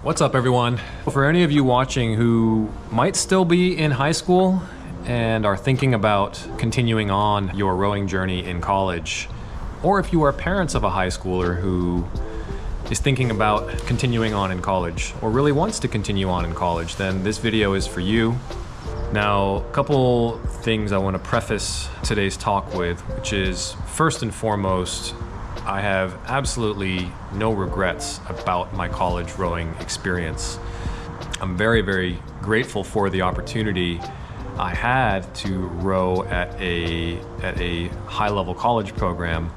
What's up, everyone? For any of you watching who might still be in high school and are thinking about continuing on your rowing journey in college, or if you are parents of a high schooler who is thinking about continuing on in college or really wants to continue on in college, then this video is for you. Now, a couple things I want to preface today's talk with, which is first and foremost, I have absolutely no regrets about my college rowing experience. I'm very, very grateful for the opportunity I had to row at a high-level college program.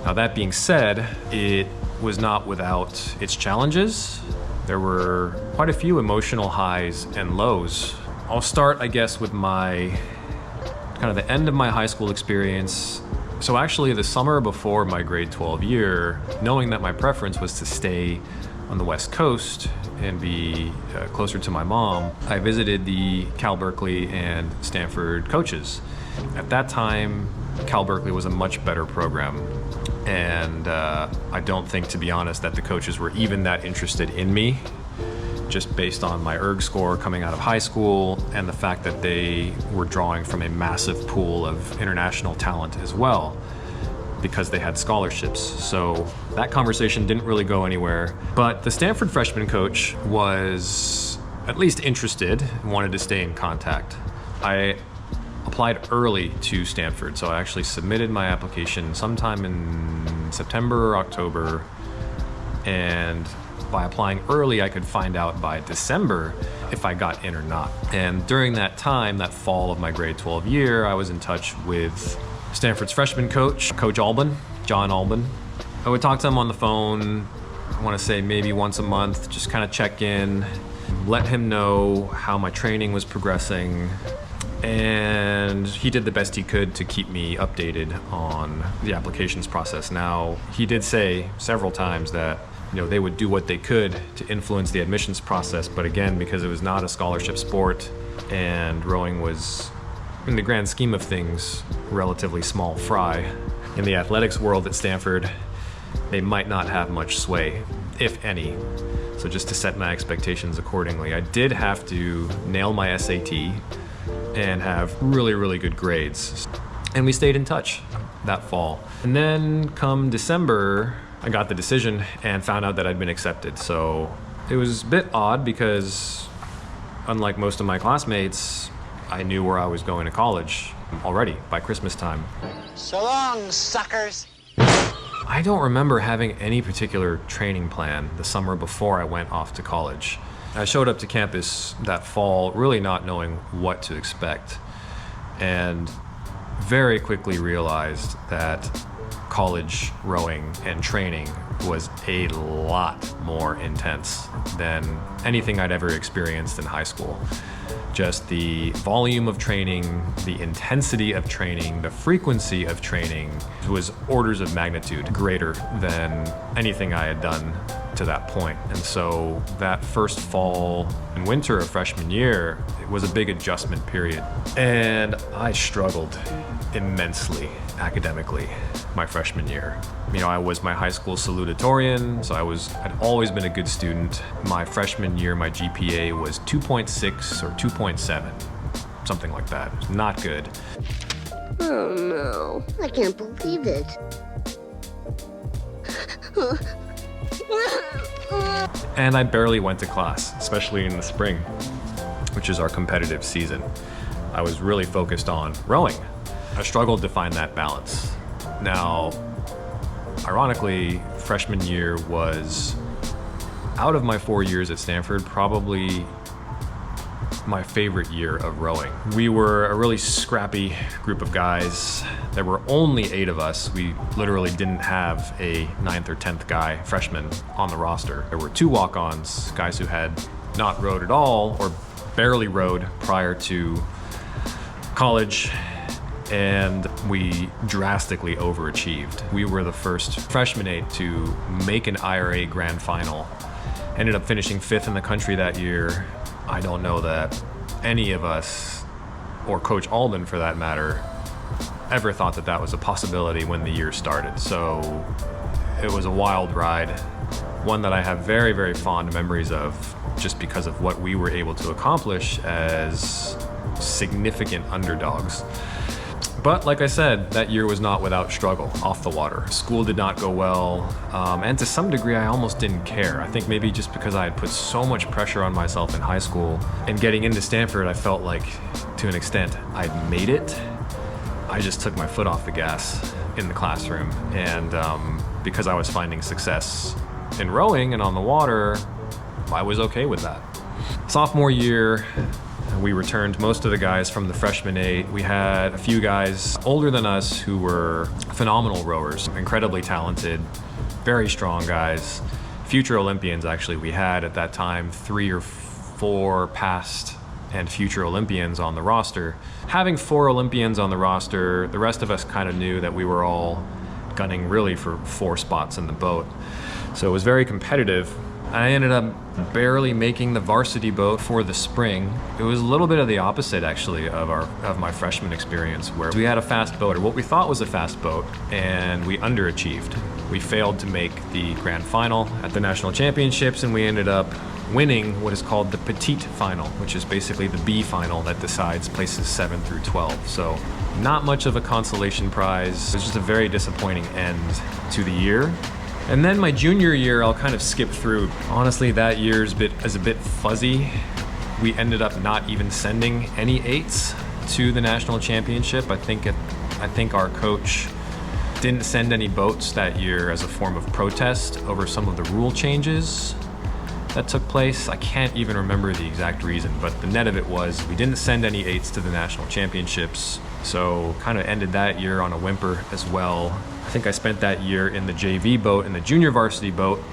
Now, that being said, it was not without its challenges. There were quite a few emotional highs and lows. I'll start, I guess, with my kind of the end of my high school experience. So actually the summer before my grade 12 year, knowing that my preference was to stay on the West Coast and be closer to my mom, I visited the Cal Berkeley and Stanford coaches. At that time, Cal Berkeley was a much better program. And I don't think, to be honest, that the coaches were even that interested in me, just based on my ERG score coming out of high school and the fact that they were drawing from a massive pool of international talent as well, because they had scholarships. So that conversation didn't really go anywhere. But the Stanford freshman coach was at least interested and wanted to stay in contact. I applied early to Stanford, so I actually submitted my application sometime in September or October, and by applying early, I could find out by December if I got in or not. And during that time, that fall of my grade 12 year, I was in touch with Stanford's freshman coach, Coach Albin, John Albin. I would talk to him on the phone, I want to say maybe once a month, just kind of check in, let him know how my training was progressing. And he did the best he could to keep me updated on the applications process. Now, he did say several times that they would do what they could to influence the admissions process, but again, because it was not a scholarship sport and rowing was, in the grand scheme of things, relatively small fry in the athletics world at Stanford, they might not have much sway, if any. So just to set my expectations accordingly, I did have to nail my SAT and have really, really good grades. And we stayed in touch that fall. And then come December, I got the decision and found out that I'd been accepted. So it was a bit odd because, unlike most of my classmates, I knew where I was going to college already by Christmas time. So long, suckers. I don't remember having any particular training plan the summer before I went off to college. I showed up to campus that fall really not knowing what to expect, and very quickly realized that college rowing and training was a lot more intense than anything I'd ever experienced in high school. Just the volume of training, the intensity of training, the frequency of training was orders of magnitude greater than anything I had done to that point. And so that first fall and winter of freshman year, it was a big adjustment period. And I struggled immensely academically my freshman year. I was my high school salutatorian, so I'd always been a good student. My freshman year, my GPA was 2.6 or 2.7, something like that. It was not good. Oh no, I can't believe it. And I barely went to class, especially in the spring, which is our competitive season. I was really focused on rowing. I struggled to find that balance. Now, ironically, freshman year was, out of my 4 years at Stanford, probably my favorite year of rowing. We were a really scrappy group of guys. There were only 8 of us. We literally didn't have a 9th or 10th guy, freshman, on the roster. There were 2 walk-ons, guys who had not rowed at all or barely rowed prior to college, and we drastically overachieved. We were the first freshman 8 to make an IRA grand final. Ended up finishing 5th in the country that year. I don't know that any of us, or Coach Albin for that matter, ever thought that that was a possibility when the year started. So it was a wild ride. one that I have very, very fond memories of just because of what we were able to accomplish as significant underdogs. But like I said, that year was not without struggle off the water. School did not go well, and to some degree I almost didn't care. I think maybe just because I had put so much pressure on myself in high school, and getting into Stanford I felt like to an extent I'd made it. I just took my foot off the gas in the classroom, and because I was finding success in rowing and on the water, I was okay with that. Sophomore year, we returned most of the guys from the freshman 8. We had a few guys older than us who were phenomenal rowers, incredibly talented, very strong guys, future Olympians actually. We had at that time 3 or 4 past and future Olympians on the roster. Having 4 Olympians on the roster, the rest of us kind of knew that we were all gunning really for 4 spots in the boat. So it was very competitive. I ended up barely making the varsity boat for the spring. It was a little bit of the opposite actually of my freshman experience, where we had a fast boat, or what we thought was a fast boat, and we underachieved. We failed to make the grand final at the national championships, and we ended up winning what is called the petite final, which is basically the B final that decides places 7 through 12. So not much of a consolation prize. It was just a very disappointing end to the year. And then my junior year, I'll kind of skip through. Honestly, that year is a bit fuzzy. We ended up not even sending any 8s to the national championship. I think our coach didn't send any boats that year as a form of protest over some of the rule changes that took place. I can't even remember the exact reason, but the net of it was we didn't send any 8s to the national championships. So kind of ended that year on a whimper as well. I think I spent that year in the JV boat and the junior varsity boat.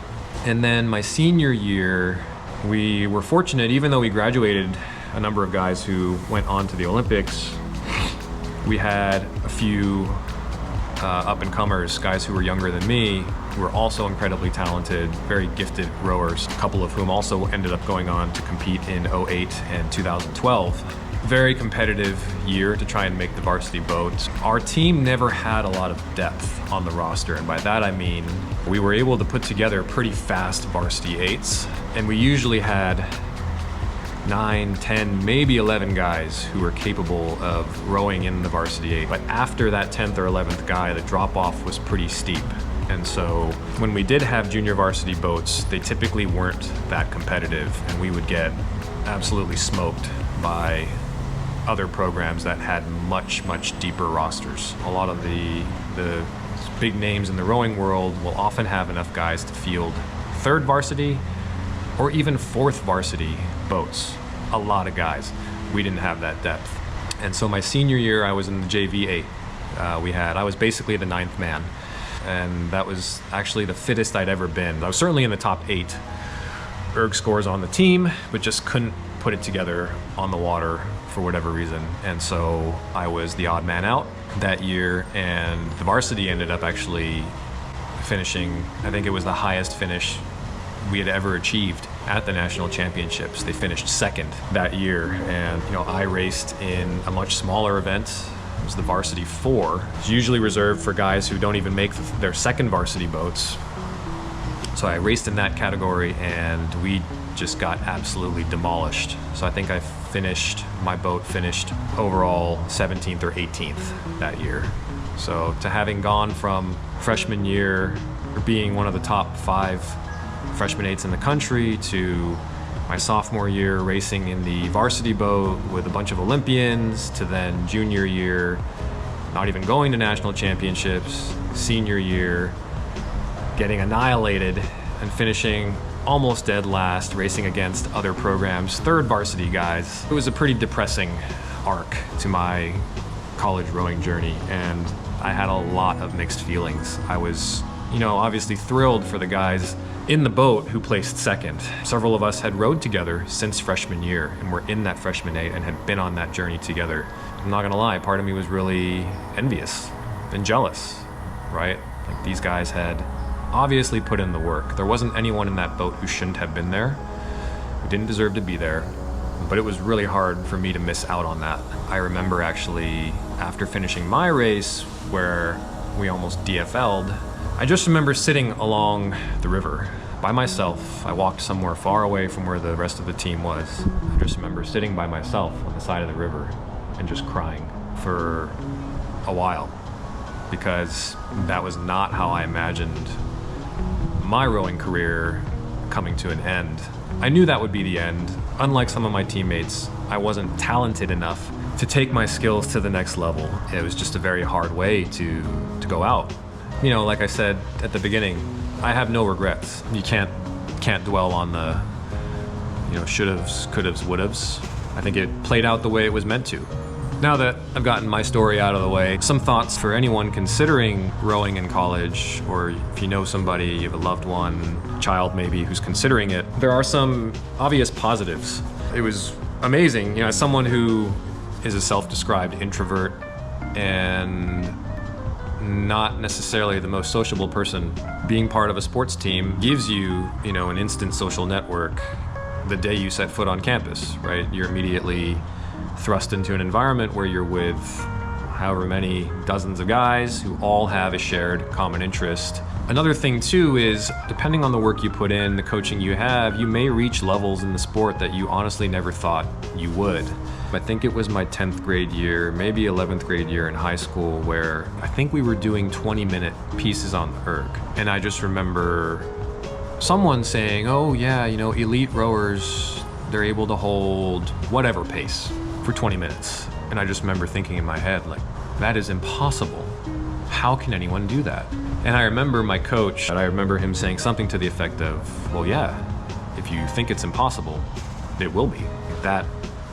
And then my senior year, we were fortunate, even though we graduated a number of guys who went on to the Olympics, we had a few up-and-comers, guys who were younger than me, who were also incredibly talented, very gifted rowers, a couple of whom also ended up going on to compete in 2008 and 2012. Very competitive year to try and make the varsity boat. Our team never had a lot of depth on the roster, and by that I mean we were able to put together pretty fast varsity 8s, and we usually had 9, 10, maybe 11 guys who were capable of rowing in the varsity 8. But after that 10th or 11th guy, the drop-off was pretty steep. And so when we did have junior varsity boats, they typically weren't that competitive, and we would get absolutely smoked by other programs that had much, much deeper rosters. A lot of the big names in the rowing world will often have enough guys to field 3rd varsity or even 4th varsity boats. A lot of guys. We didn't have that depth. And so my senior year, I was in the JV 8. I was basically the 9th man, and that was actually the fittest I'd ever been. I was certainly in the top 8 erg scores on the team, but just couldn't put it together on the water for whatever reason. And so I was the odd man out that year, and the varsity ended up actually finishing, I think it was the highest finish we had ever achieved at the national championships. They finished 2nd that year, and I raced in a much smaller event. It was the varsity 4. It's usually reserved for guys who don't even make their 2nd varsity boats. So I raced in that category, and we just got absolutely demolished. So I think my boat finished overall 17th or 18th that year. So to having gone from freshman year, or being one of the top 5 freshman 8s in the country, to my sophomore year racing in the varsity boat with a bunch of Olympians, to then junior year not even going to national championships, senior year getting annihilated and finishing almost dead last, racing against other programs, 3rd varsity guys. It was a pretty depressing arc to my college rowing journey, and I had a lot of mixed feelings. I was, obviously thrilled for the guys in the boat who placed 2nd. Several of us had rowed together since freshman year, and were in that freshman 8 and had been on that journey together. I'm not gonna lie, part of me was really envious and jealous, right? Like, these guys had obviously put in the work. There wasn't anyone in that boat who shouldn't have been there, who didn't deserve to be there, but it was really hard for me to miss out on that. I remember actually, after finishing my race, where we almost DFL'd, I just remember sitting along the river by myself. I walked somewhere far away from where the rest of the team was. I just remember sitting by myself on the side of the river and just crying for a while, because that was not how I imagined my rowing career coming to an end. I knew that would be the end. Unlike some of my teammates, I wasn't talented enough to take my skills to the next level. It was just a very hard way to go out. You know, like I said at the beginning, I have no regrets. You can't dwell on the, should'ves, could'ves, would'ves. I think it played out the way it was meant to. Now that I've gotten my story out of the way, some thoughts for anyone considering rowing in college, or if you know somebody, you have a loved one, child maybe, who's considering it. There are some obvious positives. It was amazing, as someone who is a self-described introvert and not necessarily the most sociable person, being part of a sports team gives you, an instant social network the day you set foot on campus, right? You're immediately thrust into an environment where you're with however many dozens of guys who all have a shared common interest. Another thing too is, depending on the work you put in, the coaching you have, you may reach levels in the sport that you honestly never thought you would. I think it was my 10th grade year, maybe 11th grade year in high school, where I think we were doing 20-minute pieces on the erg. And I just remember someone saying, oh yeah, elite rowers, they're able to hold whatever pace for 20 minutes. And I just remember thinking in my head, like, that is impossible. How can anyone do that? And I remember my coach, I remember him saying something to the effect of, well, yeah, if you think it's impossible, it will be. That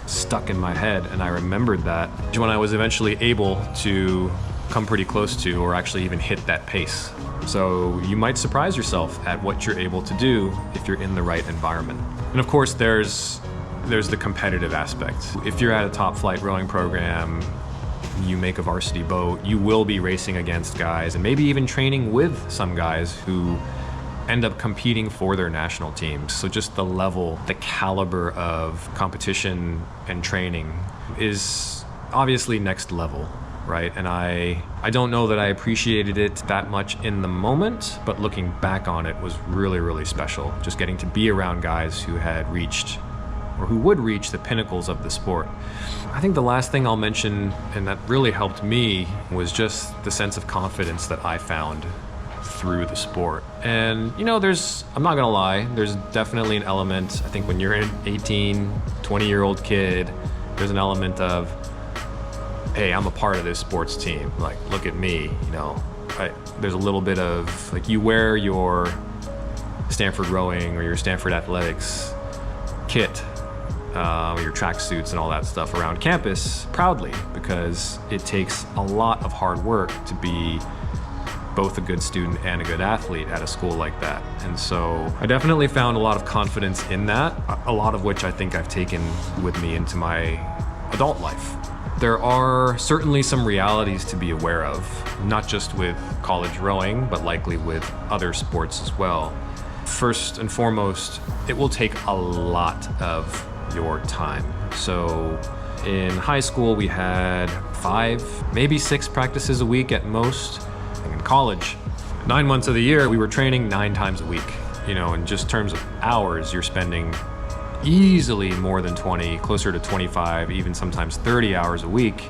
stuck in my head, and I remembered that when I was eventually able to come pretty close to, or actually even hit that pace. So you might surprise yourself at what you're able to do if you're in the right environment. And of course, there's the competitive aspect. If you're at a top flight rowing program, you make a varsity boat, you will be racing against guys and maybe even training with some guys who end up competing for their national teams. So just the level, the caliber of competition and training is obviously next level, right? And I don't know that I appreciated it that much in the moment, but looking back on it was really, really special. Just getting to be around guys who had reached, or who would reach, the pinnacles of the sport. I think the last thing I'll mention, and that really helped me, was just the sense of confidence that I found through the sport. And I'm not gonna lie, there's definitely an element, I think when you're an 18, 20-year-old kid, there's an element of, hey, I'm a part of this sports team, like, look at me, there's a little bit of, like, you wear your Stanford rowing or your Stanford athletics kit, your track suits and all that stuff around campus proudly, because it takes a lot of hard work to be both a good student and a good athlete at a school like that. And so I definitely found a lot of confidence in that, a lot of which I think I've taken with me into my adult life. There are certainly some realities to be aware of, not just with college rowing, but likely with other sports as well. First and foremost, it will take a lot of your time. So in high school, we had 5, maybe 6 practices a week at most. In college, 9 months of the year, we were training 9 times a week. In just terms of hours, you're spending easily more than 20, closer to 25, even sometimes 30 hours a week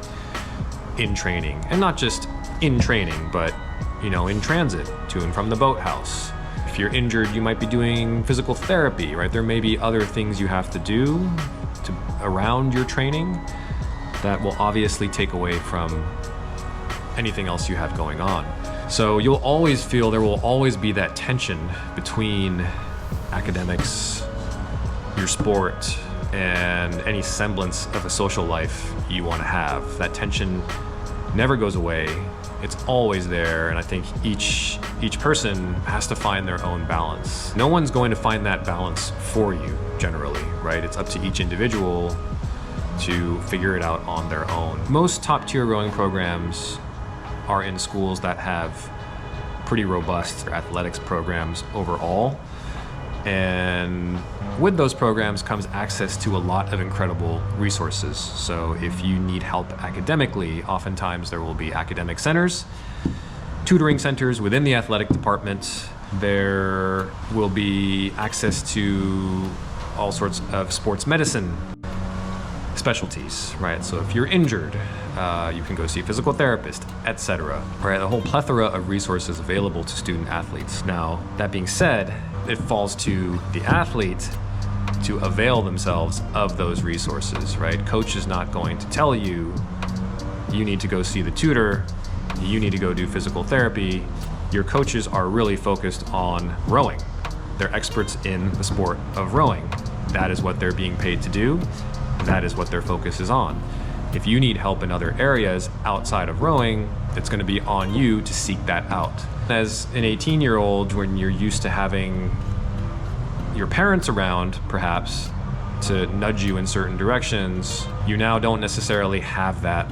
in training. And not just in training, but, in transit to and from the boathouse. If you're injured, you might be doing physical therapy, right? There may be other things you have to do around your training that will obviously take away from anything else you have going on. So you'll always feel there will always be that tension between academics, your sport, and any semblance of a social life you want to have. That tension never goes away. It's always there, and I think each person has to find their own balance. No one's going to find that balance for you, generally, right? It's up to each individual to figure it out on their own. Most top-tier rowing programs are in schools that have pretty robust athletics programs overall. And with those programs comes access to a lot of incredible resources. So if you need help academically, oftentimes there will be academic centers, tutoring centers within the athletic department, There will be access to all sorts of sports medicine specialties, right? So if you're injured, you can go see a physical therapist, etc. Right? A whole plethora of resources available to student athletes. Now, that being said, it falls to the athlete to avail themselves of those resources, right? Coach is not going to tell you, you need to go see the tutor, you need to go do physical therapy. Your coaches are really focused on rowing. They're experts in the sport of rowing. That is what they're being paid to do. That is what their focus is on. If you need help in other areas outside of rowing, it's going to be on you to seek that out. As an 18-year-old, when you're used to having your parents around, perhaps, to nudge you in certain directions, you now don't necessarily have that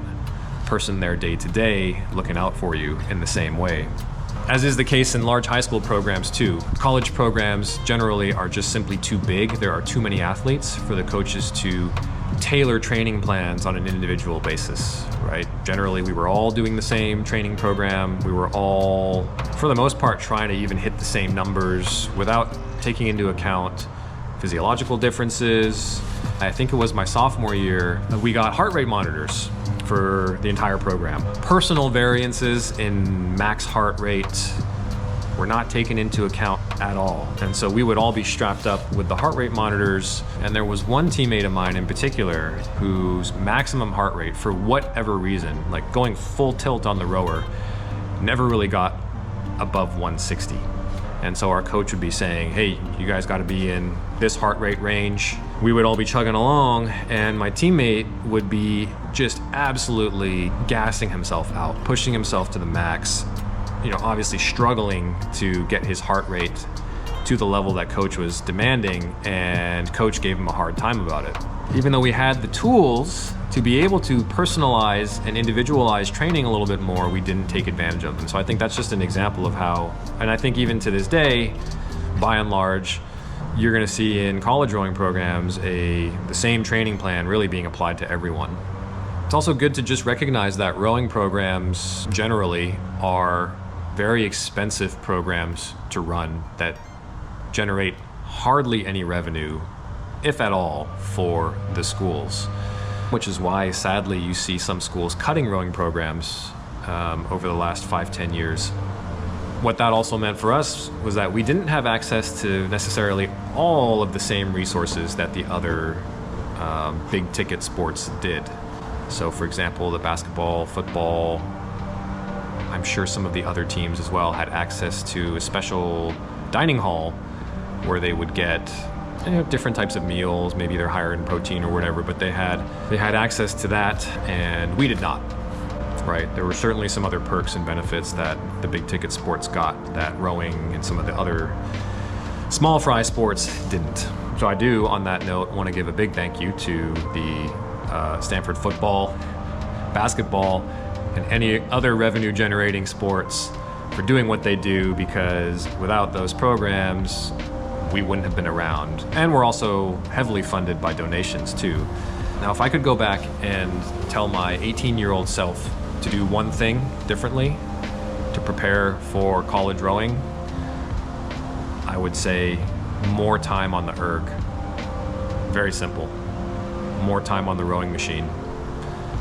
person there day to day looking out for you in the same way. As is the case in large high school programs too. College programs generally are just simply too big. There are too many athletes for the coaches to tailor training plans on an individual basis, right? Generally, we were all doing the same training program. We were all, for the most part, trying to even hit the same numbers without taking into account physiological differences. I think it was my sophomore year, we got heart rate monitors for the entire program. Personal variances in max heart rate were not taken into account at all. And so we would all be strapped up with the heart rate monitors. And there was one teammate of mine in particular whose maximum heart rate, for whatever reason, like going full tilt on the rower, never really got above 160. And so our coach would be saying, hey, you guys got to be in this heart rate range. We would all be chugging along, and my teammate would be just absolutely gassing himself out, pushing himself to the max, obviously struggling to get his heart rate to the level that coach was demanding, and coach gave him a hard time about it. Even though we had the tools to be able to personalize and individualize training a little bit more, we didn't take advantage of them. So I think that's just an example of how, and I think even to this day, by and large, you're going to see in college rowing programs the same training plan really being applied to everyone. It's also good to just recognize that rowing programs generally are very expensive programs to run that generate hardly any revenue, if at all, for the schools. Which is why, sadly, you see some schools cutting rowing programs over the last 5-10 years. What that also meant for us was that we didn't have access to necessarily all of the same resources that the other big ticket sports did. So for example, the basketball, football, I'm sure some of the other teams as well had access to a special dining hall where they would get different types of meals, maybe they're higher in protein or whatever, but they had access to that, and we did not. Right, there were certainly some other perks and benefits that the big ticket sports got that rowing and some of the other small fry sports didn't. So I do, on that note, want to give a big thank you to the Stanford football, basketball, and any other revenue generating sports for doing what they do, because without those programs, we wouldn't have been around. And we're also heavily funded by donations too. Now, if I could go back and tell my 18-year-old self to do one thing differently to prepare for college rowing, I would say more time on the erg. Very simple. More time on the rowing machine.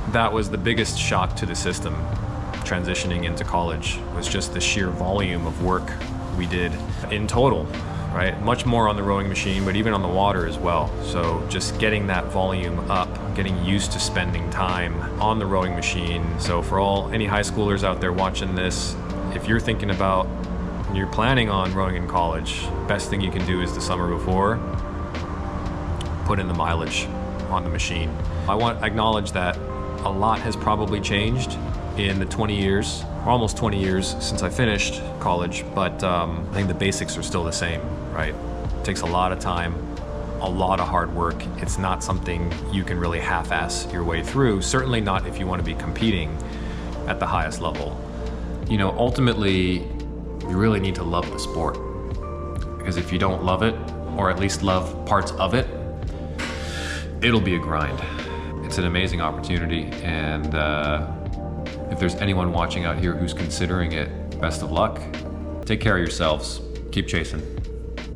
That was the biggest shock to the system transitioning into college, was just the sheer volume of work we did in total, right? Much more on the rowing machine, but even on the water as well. So just getting that volume up, getting used to spending time on the rowing machine. So for any high schoolers out there watching this, if you're thinking about, you're planning on rowing in college, best thing you can do is the summer before, put in the mileage on the machine. I want to acknowledge that a lot has probably changed in the 20 years, or almost 20 years since I finished college, but I think the basics are still the same, right? It takes a lot of time, a lot of hard work. It's not something you can really half-ass your way through, certainly not if you want to be competing at the highest level. Ultimately, you really need to love the sport, because if you don't love it, or at least love parts of it, it'll be a grind. It's an amazing opportunity, and if there's anyone watching out here who's considering it, best of luck. Take care of yourselves. Keep chasing.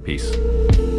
Peace.